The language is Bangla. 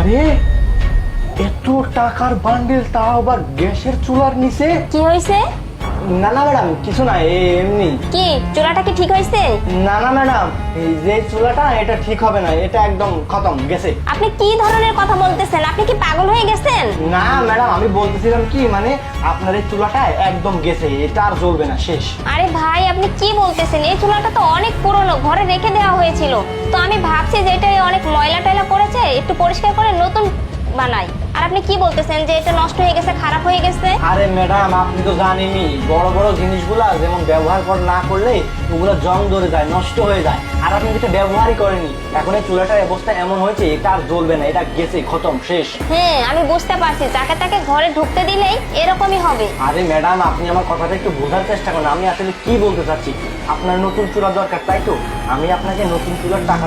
আরে এত টাকার বান্ডেল, তাও আবার গ্যাসের চুলার নিচে। কি হয়েছে? না না ম্যাডাম, কিছু না, এমনি। কি চুলাটা কি ঠিক হয়েছে? না না ম্যাডাম, এই যে চুলাটা এটা ঠিক হবে না, এটা একদম খতম গেছে। আপনি কি ধরনের কথা বলতেছেন? আপনি কি পাগল হয়ে গেছেন? না ম্যাডাম, আমি বলতেছিলাম কি, মানে আপনার এই চুলাটা একদম গেছে, এটা আর জ্বলবে না, শেষ। আরে ভাই, আপনি কি বলতেছেন? এই চুলাটা তো অনেক পুরনো, ঘরে রেখে দেওয়া হয়েছিল। তো আমি ভাবছি যে এটা অনেক ময়লা টয়লা পড়েছে, একটু পরিষ্কার করে নতুন বানাই। আর আপনি কি বলতেছেন যে এটা নষ্ট হয়ে গেছে, খারাপ হয়ে গেছে? আরে ম্যাডাম, আপনি তো জানেনই, বড় বড় জিনিসগুলা যেমন ব্যবহার না করলে ওগুলো জং ধরে যায়, নষ্ট হয়ে যায়। আর আপনি যেটা ব্যবহারই করেনি, এখন এই চুলাটার অবস্থা এমন হয়েছে, এটা আর জ্বলবে না, এটা গেছে, খতম, শেষ। হ্যাঁ, আমি বুঝতে পারছি, যাকে তাকে ঘরে ঢুকতে দিলেই এরকমই হবে। আরে ম্যাডাম, আপনি আমার কথাটা একটু বোঝার চেষ্টা করুন, আমি আসলে কি বলতে চাচ্ছি। আপনার নতুন চুলা দরকার, তাই তো? আমি আপনাকে নতুন চুলার টাকা